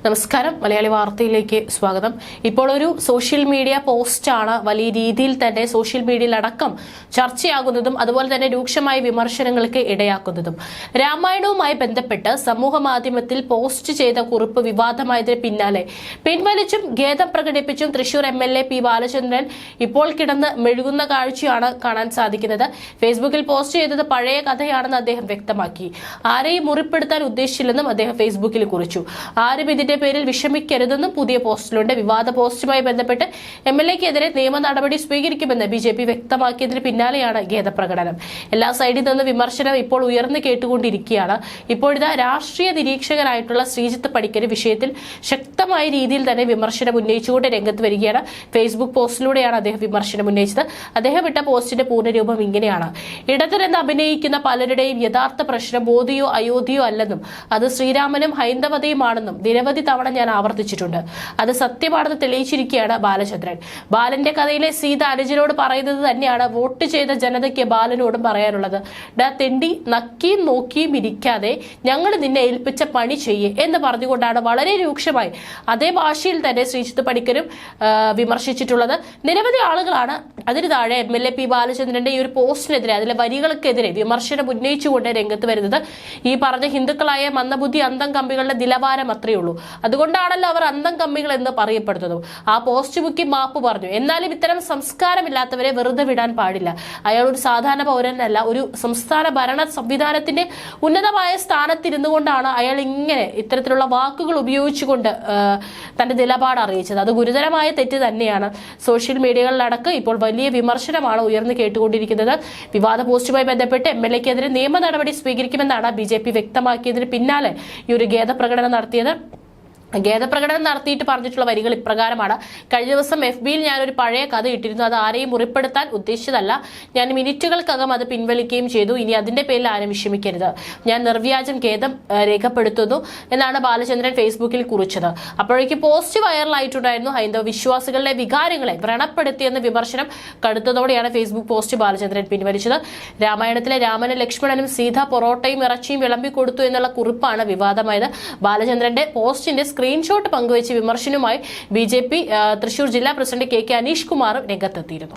നമസ്കാരം, മലയാളി വാർത്തയിലേക്ക് സ്വാഗതം. ഇപ്പോൾ ഒരു സോഷ്യൽ മീഡിയ പോസ്റ്റാണ് വലിയ രീതിയിൽ തന്നെ സോഷ്യൽ മീഡിയയിൽ അടക്കം ചർച്ചയാകുന്നതും അതുപോലെ തന്നെ രൂക്ഷമായ വിമർശനങ്ങൾക്ക് ഇടയാക്കുന്നതും. രാമായണവുമായി ബന്ധപ്പെട്ട് സമൂഹ മാധ്യമത്തിൽ പോസ്റ്റ് ചെയ്ത കുറിപ്പ് വിവാദമായതിന് പിന്നാലെ പിൻവലിച്ചും ഖേദം പ്രകടിപ്പിച്ചും തൃശൂർ MLA പി ബാലചന്ദ്രൻ ഇപ്പോൾ കിടന്ന് മെഴുകുന്ന കാഴ്ചയാണ് കാണാൻ സാധിക്കുന്നത്. ഫേസ്ബുക്കിൽ പോസ്റ്റ് ചെയ്തത് പഴയ കഥയാണെന്ന് അദ്ദേഹം വ്യക്തമാക്കി. ആരെയും മുറിപ്പെടുത്താൻ ഉദ്ദേശിച്ചില്ലെന്നും അദ്ദേഹം ഫേസ്ബുക്കിൽ കുറിച്ചു. ആരും ഇതിന്റെ പേരിൽ വിഷമിക്കരുതെന്നും പുതിയ പോസ്റ്റിലുണ്ട്. വിവാദ പോസ്റ്റുമായി ബന്ധപ്പെട്ട് MLAക്കെതിരെ നിയമ നടപടി സ്വീകരിക്കുമെന്ന് BJP വ്യക്തമാക്കിയതിന് പിന്നാലെയാണ് ഖേദപ്രകടനം. എല്ലാ സൈഡിൽ നിന്ന് വിമർശനം ഇപ്പോൾ ഉയർന്നു കേട്ടുകൊണ്ടിരിക്കുകയാണ്. ഇപ്പോഴിതാ രാഷ്ട്രീയ നിരീക്ഷകനായിട്ടുള്ള ശ്രീജിത്ത് പണിക്കർ വിഷയത്തിൽ ശക്തമായ രീതിയിൽ തന്നെ വിമർശനം ഉന്നയിച്ചുകൊണ്ട് രംഗത്ത് വരികയാണ്. ഫേസ്ബുക്ക് പോസ്റ്റിലൂടെയാണ് അദ്ദേഹം വിമർശനം ഉന്നയിച്ചത്. അദ്ദേഹം ഇട്ട പോസ്റ്റിന്റെ പൂർണ്ണരൂപം ഇങ്ങനെയാണ്: ഇടതുരെന്ന് അഭിനയിക്കുന്ന പലരുടെയും യഥാർത്ഥ പ്രശ്നം മോദിയോ അയോധ്യയോ അല്ലെന്നും അത് ശ്രീരാമനും ഹൈന്ദവതയുമാണെന്നും നിരവധി തവണ ഞാൻ ആവർത്തിച്ചിട്ടുണ്ട്. അത് സത്യമാണെന്ന് തെളിയിച്ചിരിക്കുകയാണ് ബാലചന്ദ്രൻ. ബാലന്റെ കഥയിലെ സീത അനുജനോട് പറയുന്നത് തന്നെയാണ് വോട്ട് ചെയ്ത ജനതയ്ക്ക് ബാലനോടും പറയാനുള്ളത്. തെണ്ടി നക്കിയും നോക്കിയും ഇരിക്കാതെ ഞങ്ങൾ നിന്നെ ഏൽപ്പിച്ച പണി ചെയ്യേ എന്ന് പറഞ്ഞുകൊണ്ടാണ് വളരെ രൂക്ഷമായി അതേ ഭാഷയിൽ തന്നെ ശ്രീജിത്ത് പണിക്കരും വിമർശിച്ചിട്ടുള്ളത്. നിരവധി ആളുകളാണ് അതിന് താഴെ MLA പി ബാലചന്ദ്രന്റെ ഈ ഒരു പോസ്റ്റിനെതിരെ, അതിലെ വരികൾക്കെതിരെ വിമർശനം ഉന്നയിച്ചുകൊണ്ട് രംഗത്ത് വരുന്നത്. ഈ പറഞ്ഞ ഹിന്ദുക്കളായ മന്ദബുദ്ധി അന്തം കമ്പികളുടെ നിലവാരം അത്രയേ ഉള്ളൂ. അതുകൊണ്ടാണല്ലോ അവർ അന്തം കമ്മികൾ എന്ന് പറയപ്പെടുന്നത്. ആ പോസ്റ്റ് മുക്കി മാപ്പ് പറഞ്ഞു. എന്നാലും ഇത്തരം സംസ്കാരമില്ലാത്തവരെ വെറുതെ വിടാൻ പാടില്ല. അയാൾ ഒരു സാധാരണ പൗരനല്ല, ഒരു സംസ്ഥാന ഭരണ സംവിധാനത്തിന്റെ ഉന്നതമായ സ്ഥാനത്തിരുന്നു കൊണ്ടാണ് അയാൾ ഇങ്ങനെ ഇത്തരത്തിലുള്ള വാക്കുകൾ ഉപയോഗിച്ചുകൊണ്ട് തന്റെ നിലപാട് അറിയിച്ചത്. അത് ഗുരുതരമായ തെറ്റ് തന്നെയാണ്. സോഷ്യൽ മീഡിയകളിലടക്കം ഇപ്പോൾ വലിയ വിമർശനമാണ് ഉയർന്നു കേട്ടുകൊണ്ടിരിക്കുന്നത്. വിവാദ പോസ്റ്റുമായി ബന്ധപ്പെട്ട് MLAക്കെതിരെ നിയമ നടപടി സ്വീകരിക്കുമെന്നാണ് BJP വ്യക്തമാക്കിയതിന് പിന്നാലെ ഈ ഒരു ഖേദപ്രകടനം നടത്തിയത്. ഖേദപ്രകടനം നടത്തിയിട്ട് പറഞ്ഞിട്ടുള്ള വരികൾ ഇപ്രകാരമാണ്: കഴിഞ്ഞ ദിവസം FBയിൽ ഞാനൊരു പഴയ കഥ ഇട്ടിരുന്നു. അത് ആരെയും മുറിപ്പെടുത്താൻ ഉദ്ദേശിച്ചതല്ല. ഞാൻ മിനിറ്റുകൾക്കകം അത് പിൻവലിക്കുകയും ചെയ്തു. ഇനി അതിന്റെ പേരിൽ ആരും വിഷമിക്കരുത്. ഞാൻ നിർവ്യാജം ഖേദം രേഖപ്പെടുത്തുന്നു എന്നാണ് ബാലചന്ദ്രൻ ഫേസ്ബുക്കിൽ കുറിച്ചത്. അപ്പോഴേക്ക് പോസ്റ്റ് വൈറലായിട്ടുണ്ടായിരുന്നു. ഹൈന്ദവ വിശ്വാസികളുടെ വികാരങ്ങളെ വ്രണപ്പെടുത്തിയെന്ന വിമർശനം കടുത്തതോടെയാണ് ഫേസ്ബുക്ക് പോസ്റ്റ് ബാലചന്ദ്രൻ പിൻവലിച്ചത്. രാമായണത്തിലെ രാമനും ലക്ഷ്മണനും സീത പൊറോട്ടയും ഇറച്ചിയും വിളമ്പിക്കൊടുത്തു എന്നുള്ള കുറിപ്പാണ് വിവാദമായത്. ബാലചന്ദ്രന്റെ പോസ്റ്റിന്റെ സ്ക്രീൻഷോട്ട് പങ്കുവച്ച് വിമർശനവുമായി BJP തൃശൂർ ജില്ലാ പ്രസിഡന്റ് KK അനീഷ് കുമാറും രംഗത്തെത്തിയിരുന്നു.